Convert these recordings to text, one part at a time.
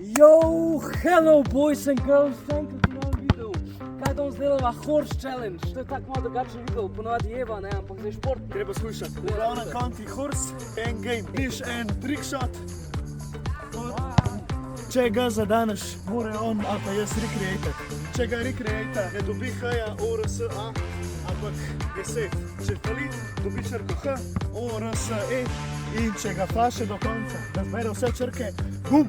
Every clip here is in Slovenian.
Yo, hello boys and girls, thank you for novem videu. Kaj danes delava? Horse challenge. To je tako malo drugačen video, ponovadi jeva, ne, ampak zdaj šport. Treba skušati. V glavnem konti horse, en game, piš en trickshot. Če ga zadaneš, mora on ali pa jaz recreatat. Če ga recreata, ne dobi H-ja, O-R-S-A, ampak je safe. Če fali, dobi črko H, O-R-S-E in če ga faše do konca, da zbere vse črke, bum!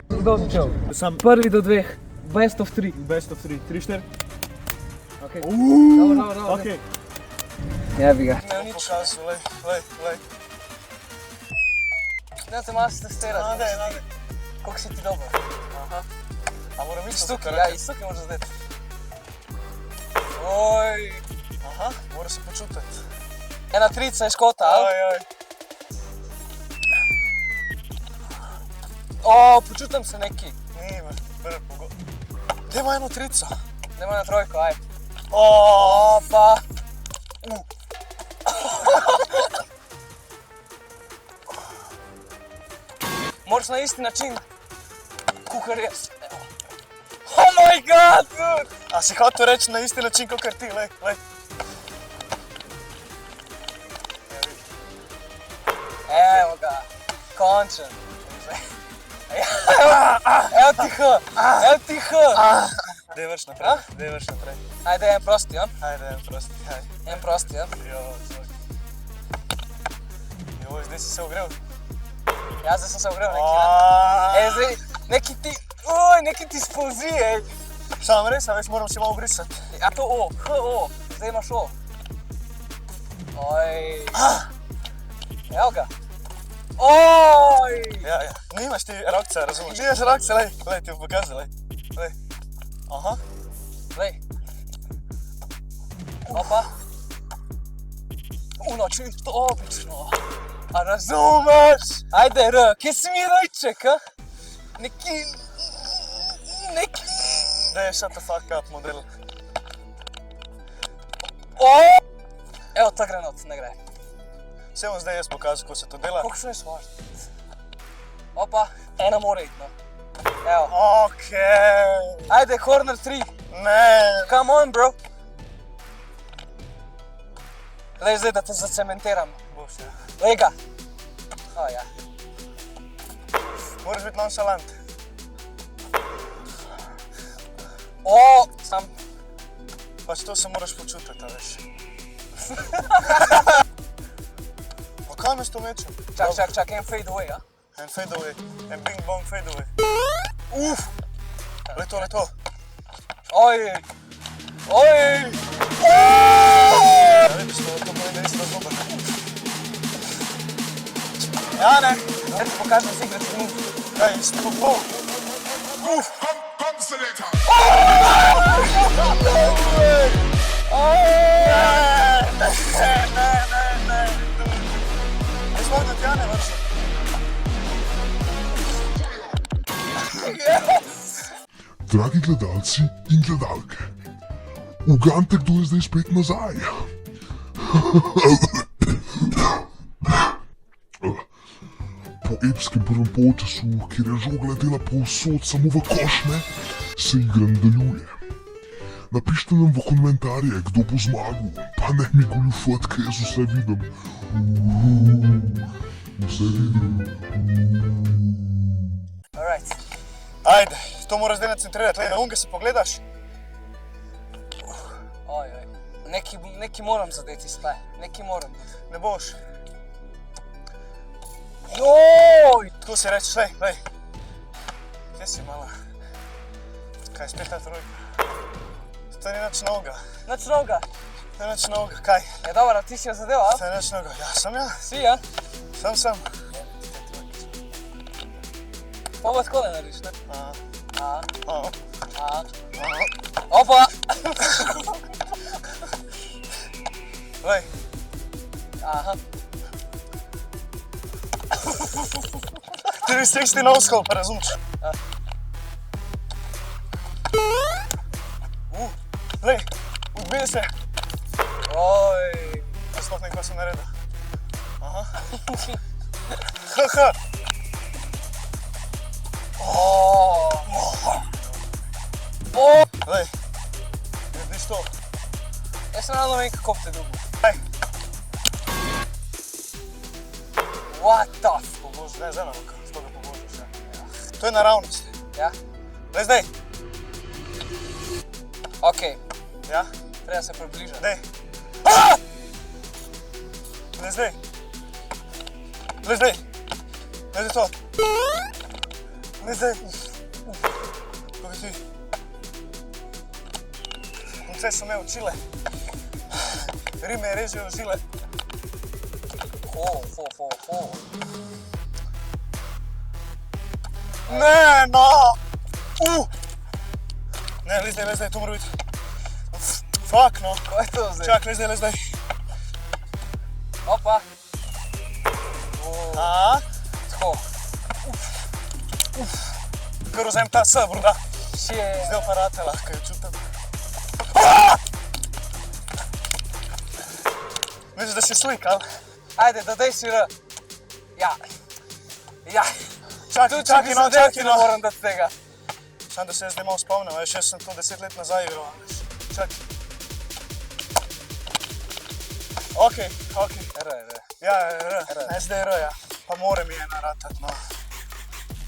Kdo začel? Sam Prvi do dveh. Best of three. best of 3, 3-4. Okay. Dobro. Okay. Jebi ga. Ne, nič. Pokazal, lej. Ne, te malo se testirati. Nade. Koliko si ti dober? Aha. A moram isto Istuki, tukaj ja, reči? istuki moraš zadeti. Oj. Aha, mora se počutiti. Ena trica je škota, ali? Aj. O, počutim se neki. Nima, prvi pogod. Dajmo eno trico. Dajmo na trojko, aj. O, Opa. Moraš na isti način, kukar jaz. Oh my god, dude! a si hotel reči na isti način, kot ti, lej. Evo ga, končen. Evo ti H. Daj vrš naprej, Ajde, en prosti, ja? Ajde, en prosti, En prosti, ja? Joj, zdaj si se ogrel. Ja, zdaj sem se ogrel neki, zdaj, neki ti spolzi, Sam res, a veš, moram si malo brisati. A to O, H-O, zdaj imaš O. Oj. Evo ga. Oj. Ja, nimaš ti rakca, razumeš? Nimaš rakca, lej, ti bom pokazal, lej. Aha. Lej. Opa. Čisto obično. A razumeš? Ajde, R, kje si mi rojček, a? Neki... Daj, shut the fuck up, model. Evo, ta gre not, ne gre. Vse bom zdaj jaz pokazal, kako se to dela. Koliko še je svaš? Opa, ena mora iti, no. Evo. Okej. Ajde, corner 3. Ne. Come on, bro. Lej, zdaj, da te zacementiram. Boš, ja. Lej ga. O, ja. Moraš biti nonchalant. Sam. Pač to se moraš počutiti, a veš. Pa kaj me s to mečem? Čak, en fade away, a? En fade away, en bing bong fade away. Le to. Oj. Ja, vidiš, to pomeni, da nisi razloben. Ja, ne. Zdaj ti pokažem secret move. Kaj, stopov. Ne. Jaz moram da ti ja ne vršim. Dragi gledalci in gledalke, uganite, kdo je zdaj spet nazaj. Po epskem prvem polčasu, kjer je žoga letela povsod samo v koš, ne, se igra nadaljuje. Napišite nam v komentarje, kdo bo zmagal, pa ne mi goljufat, kaj jaz vse vidim. Vse vidim. Alright. Ajde, to moraš zdaj nacentrirati. Lej, na unge se pogledaš. Oj. Neki moram zadeti spaj. Neki moram. Ne boš. Joj! Tako si rečeš, lej. Kje si mala? Kaj, spet ta trojka? To ni nič novega. Nič novega. To je nič novega, kaj? Je dobro, ti si jo zadev, a? To je nič novega. Ja, sem ja. Si, ja? Sem. Pa bo tako ne narediš, ne? Aha. Opa! Lej. Aha. 360 no-scope, razumeš? Lej, odbij se. Oj. Sploh nekaj sem naredil. Aha. vem kako te dugo. Daj, What the f... pobožu, ne, zdaj nam kako ga pobožuš. To je naravnost. Ja? Daj zdaj. Okej, Ja, treba se približati. daj. Daj zdaj. Daj zdaj. Daj to. Daj zdaj. Kako ti? Vse so me učile. Rime režejo žile. Ho. Ne, no! Ne, le zdaj, to mora biti. Fuck, no. Ko je to zdaj? Čak, le zdaj. Opa. A? Tako. Kar vzem ta S, bruda. Shit. Zdaj aparate lahko jo čutim. Misliš, da si slikal? Ajde, dodaj si R. Ja. Čakaj, Če bi zadel, no. ne moram dati tega. Sam da se jaz zdaj malo spomnim, veš, jaz sem to 10 let nazaj igral. Čakaj. Okej. R. Ja, R. Ne, zdaj R, ja. Pa more mi ena ratat, no.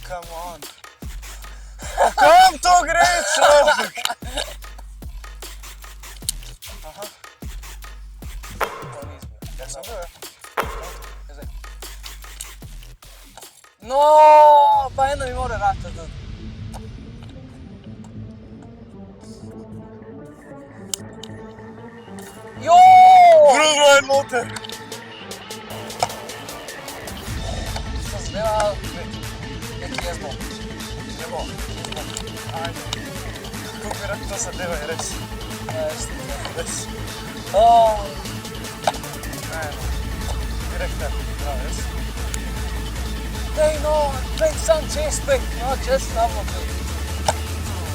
Come on. Kam to gre, človek? To ni izbil. Ja, sem bil, ja. Zdaj. No, pa eno mi mora ratati tudi. Bro, en motor. Što zadeva, neki jaz bom. Ne bo. Ajde. Kako bi rad to zadeva, je res. Res. Ne, no. Direktor, prav, res. Dej no, dej sam čez pek, no čez namo pek.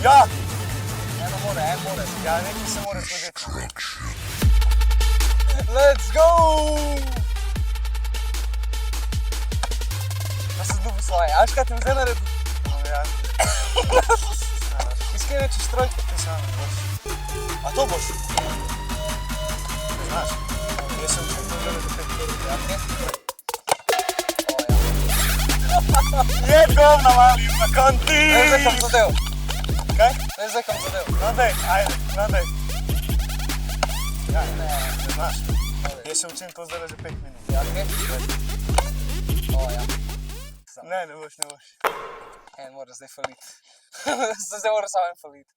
Ja! En more. Ja, nekaj se mora zgoditi. Let's go! Pa se zdubi svoje, a veš kaj ti mi zdaj naredil? No, ja. Iskreno čez trojke. Ti sam boš. A to boš? Ne znaš. Jaz sem čutil, da je to 5 Ja, okej. Je govna mali na kanti! Zdaj kam zadev. Kaj? Zdaj kam zadev. No dej, ajde, no dej. Ja, ne znaš. Jaz se učim to zdaj že 5 minut. Ja, okej. Ja. Ne boš. En mora zdaj falit. Zdaj mora samo en falit.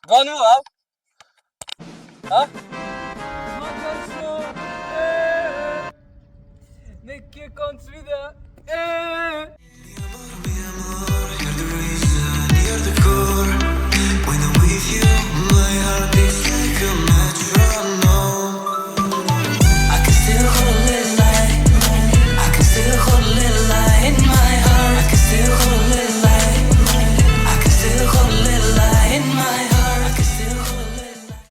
Dva nula, a? A? Zmagali smo! Nek je konc videa!